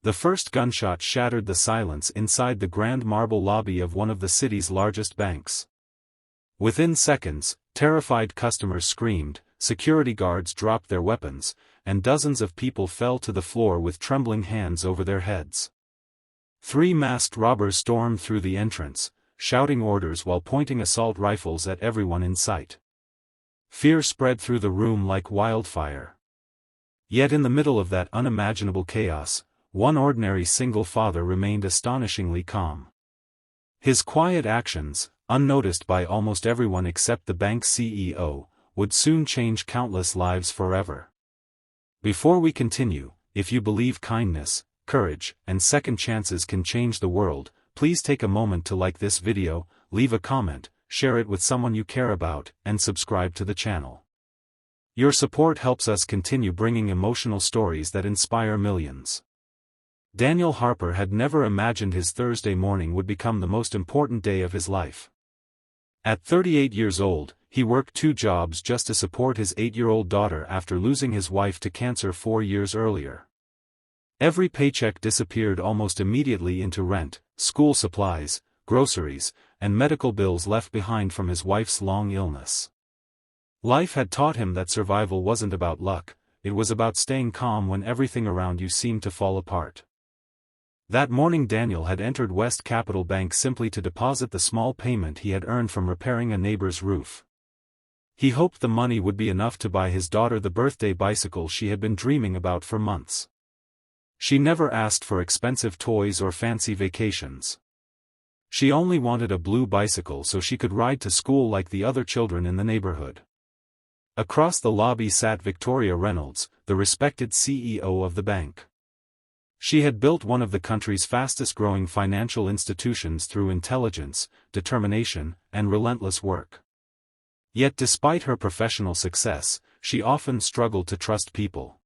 The first gunshot shattered the silence inside the grand marble lobby of one of the city's largest banks. Within seconds, terrified customers screamed, security guards dropped their weapons, and dozens of people fell to the floor with trembling hands over their heads. 3 masked robbers stormed through the entrance, shouting orders while pointing assault rifles at everyone in sight. Fear spread through the room like wildfire. Yet in the middle of that unimaginable chaos, one ordinary single father remained astonishingly calm. His quiet actions, unnoticed by almost everyone except the bank's CEO, would soon change countless lives forever. Before we continue, if you believe kindness, courage, and second chances can change the world, please take a moment to like this video, leave a comment, share it with someone you care about, and subscribe to the channel. Your support helps us continue bringing emotional stories that inspire millions. Daniel Harper had never imagined his Thursday morning would become the most important day of his life. At 38 years old, he worked 2 jobs just to support his 8-year-old daughter after losing his wife to cancer 4 years earlier. Every paycheck disappeared almost immediately into rent, school supplies, groceries, and medical bills left behind from his wife's long illness. Life had taught him that survival wasn't about luck, it was about staying calm when everything around you seemed to fall apart. That morning Daniel had entered West Capital Bank simply to deposit the small payment he had earned from repairing a neighbor's roof. He hoped the money would be enough to buy his daughter the birthday bicycle she had been dreaming about for months. She never asked for expensive toys or fancy vacations. She only wanted a blue bicycle so she could ride to school like the other children in the neighborhood. Across the lobby sat Victoria Reynolds, the respected CEO of the bank. She had built one of the country's fastest-growing financial institutions through intelligence, determination, and relentless work. Yet despite her professional success, she often struggled to trust people.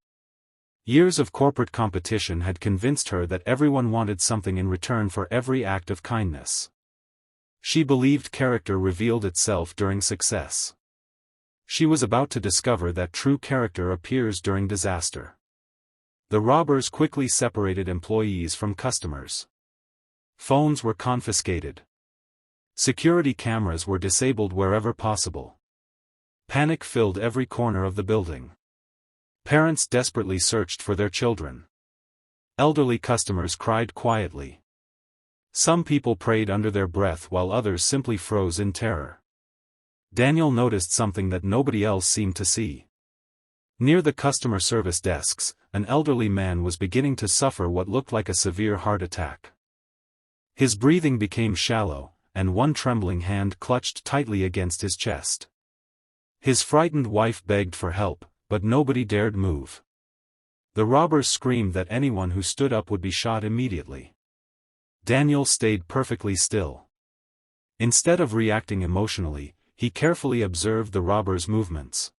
Years of corporate competition had convinced her that everyone wanted something in return for every act of kindness. She believed character revealed itself during success. She was about to discover that true character appears during disaster. The robbers quickly separated employees from customers. Phones were confiscated. Security cameras were disabled wherever possible. Panic filled every corner of the building. Parents desperately searched for their children. Elderly customers cried quietly. Some people prayed under their breath while others simply froze in terror. Daniel noticed something that nobody else seemed to see. Near the customer service desks, an elderly man was beginning to suffer what looked like a severe heart attack. His breathing became shallow, and one trembling hand clutched tightly against his chest. His frightened wife begged for help, but nobody dared move. The robbers screamed that anyone who stood up would be shot immediately. Daniel stayed perfectly still. Instead of reacting emotionally, he carefully observed the robbers' movements.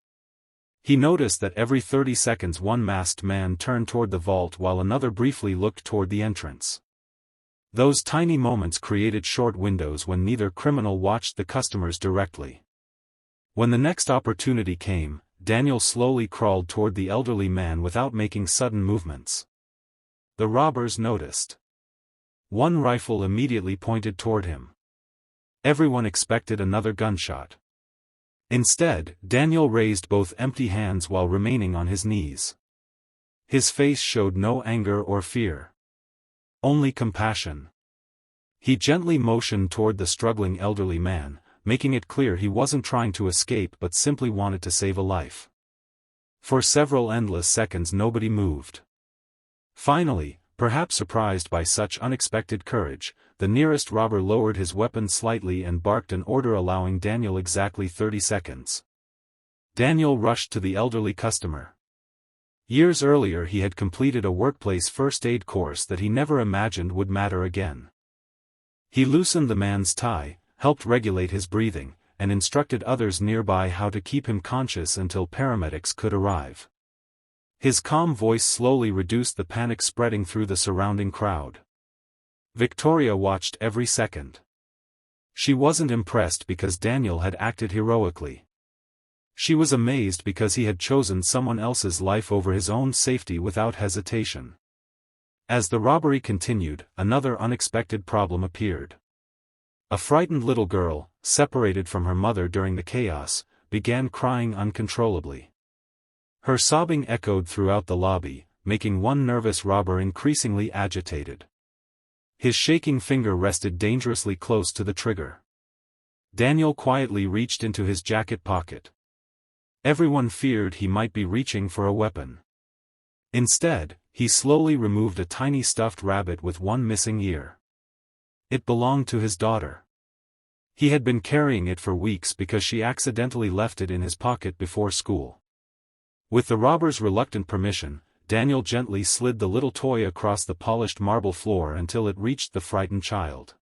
He noticed that every 30 seconds one masked man turned toward the vault while another briefly looked toward the entrance. Those tiny moments created short windows when neither criminal watched the customers directly. When the next opportunity came, Daniel slowly crawled toward the elderly man without making sudden movements. The robbers noticed. One rifle immediately pointed toward him. Everyone expected another gunshot. Instead, Daniel raised both empty hands while remaining on his knees. His face showed no anger or fear. Only compassion. He gently motioned toward the struggling elderly man, making it clear he wasn't trying to escape but simply wanted to save a life. For several endless seconds nobody moved. Finally, perhaps surprised by such unexpected courage, the nearest robber lowered his weapon slightly and barked an order allowing Daniel exactly 30 seconds. Daniel rushed to the elderly customer. Years earlier he had completed a workplace first aid course that he never imagined would matter again. He loosened the man's tie, helped regulate his breathing, and instructed others nearby how to keep him conscious until paramedics could arrive. His calm voice slowly reduced the panic spreading through the surrounding crowd. Victoria watched every second. She wasn't impressed because Daniel had acted heroically. She was amazed because he had chosen someone else's life over his own safety without hesitation. As the robbery continued, another unexpected problem appeared. A frightened little girl, separated from her mother during the chaos, began crying uncontrollably. Her sobbing echoed throughout the lobby, making one nervous robber increasingly agitated. His shaking finger rested dangerously close to the trigger. Daniel quietly reached into his jacket pocket. Everyone feared he might be reaching for a weapon. Instead, he slowly removed a tiny stuffed rabbit with one missing ear. It belonged to his daughter. He had been carrying it for weeks because she accidentally left it in his pocket before school. With the robber's reluctant permission, Daniel gently slid the little toy across the polished marble floor until it reached the frightened child.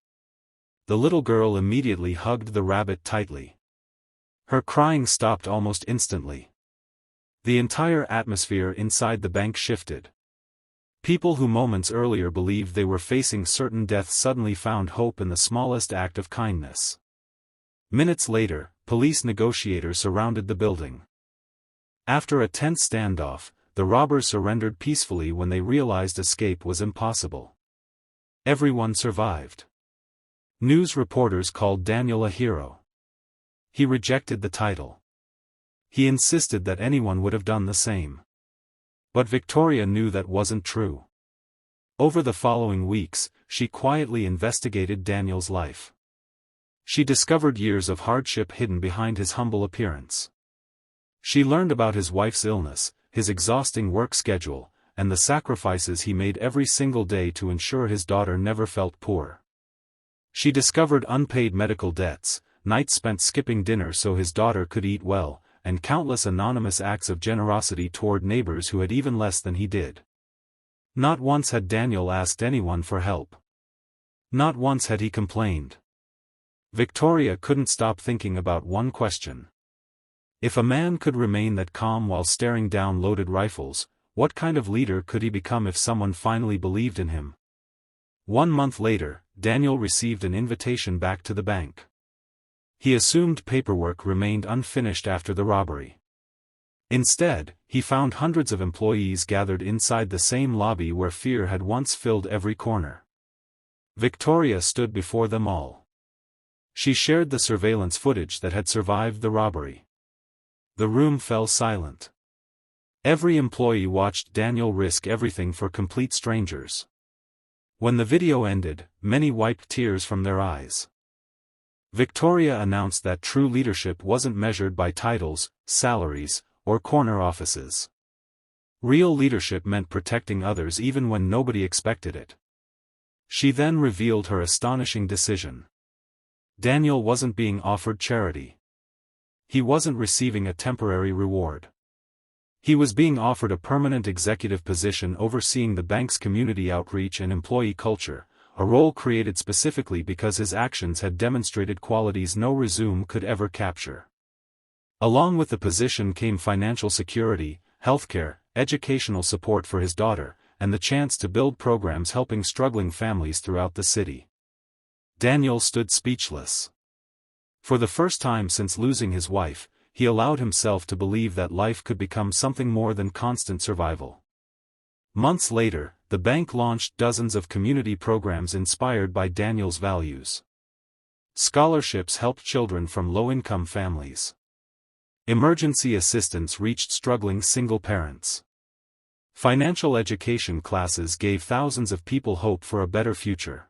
The little girl immediately hugged the rabbit tightly. Her crying stopped almost instantly. The entire atmosphere inside the bank shifted. People who moments earlier believed they were facing certain death suddenly found hope in the smallest act of kindness. Minutes later, police negotiators surrounded the building. After a tense standoff, the robbers surrendered peacefully when they realized escape was impossible. Everyone survived. News reporters called Daniel a hero. He rejected the title. He insisted that anyone would have done the same. But Victoria knew that wasn't true. Over the following weeks, she quietly investigated Daniel's life. She discovered years of hardship hidden behind his humble appearance. She learned about his wife's illness, his exhausting work schedule, and the sacrifices he made every single day to ensure his daughter never felt poor. She discovered unpaid medical debts, nights spent skipping dinner so his daughter could eat well, and countless anonymous acts of generosity toward neighbors who had even less than he did. Not once had Daniel asked anyone for help. Not once had he complained. Victoria couldn't stop thinking about one question. If a man could remain that calm while staring down loaded rifles, what kind of leader could he become if someone finally believed in him? 1 month later, Daniel received an invitation back to the bank. He assumed paperwork remained unfinished after the robbery. Instead, he found hundreds of employees gathered inside the same lobby where fear had once filled every corner. Victoria stood before them all. She shared the surveillance footage that had survived the robbery. The room fell silent. Every employee watched Daniel risk everything for complete strangers. When the video ended, many wiped tears from their eyes. Victoria announced that true leadership wasn't measured by titles, salaries, or corner offices. Real leadership meant protecting others even when nobody expected it. She then revealed her astonishing decision. Daniel wasn't being offered charity. He wasn't receiving a temporary reward. He was being offered a permanent executive position overseeing the bank's community outreach and employee culture, a role created specifically because his actions had demonstrated qualities no resume could ever capture. Along with the position came financial security, healthcare, educational support for his daughter, and the chance to build programs helping struggling families throughout the city. Daniel stood speechless. For the first time since losing his wife, he allowed himself to believe that life could become something more than constant survival. Months later, the bank launched dozens of community programs inspired by Daniel's values. Scholarships helped children from low-income families. Emergency assistance reached struggling single parents. Financial education classes gave thousands of people hope for a better future.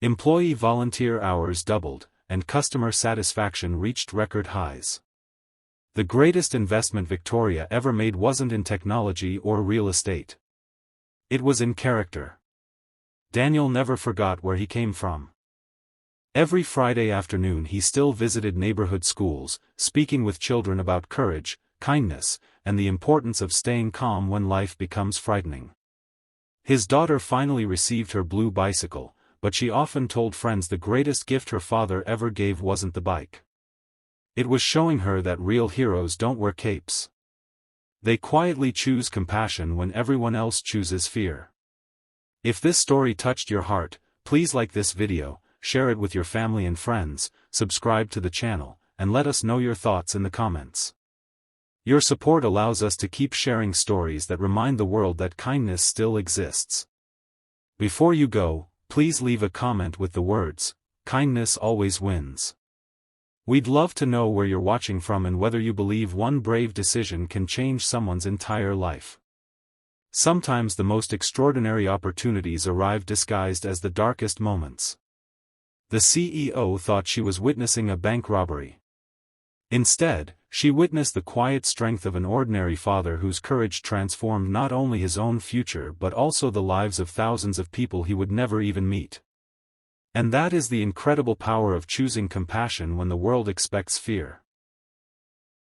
Employee volunteer hours doubled, and customer satisfaction reached record highs. The greatest investment Victoria ever made wasn't in technology or real estate. It was in character. Daniel never forgot where he came from. Every Friday afternoon he still visited neighborhood schools, speaking with children about courage, kindness, and the importance of staying calm when life becomes frightening. His daughter finally received her blue bicycle, but she often told friends the greatest gift her father ever gave wasn't the bike. It was showing her that real heroes don't wear capes. They quietly choose compassion when everyone else chooses fear. If this story touched your heart, please like this video, share it with your family and friends, subscribe to the channel, and let us know your thoughts in the comments. Your support allows us to keep sharing stories that remind the world that kindness still exists. Before you go, please leave a comment with the words, "Kindness always wins." We'd love to know where you're watching from and whether you believe one brave decision can change someone's entire life. Sometimes the most extraordinary opportunities arrive disguised as the darkest moments. The CEO thought she was witnessing a bank robbery. Instead, she witnessed the quiet strength of an ordinary father whose courage transformed not only his own future but also the lives of thousands of people he would never even meet. And that is the incredible power of choosing compassion when the world expects fear.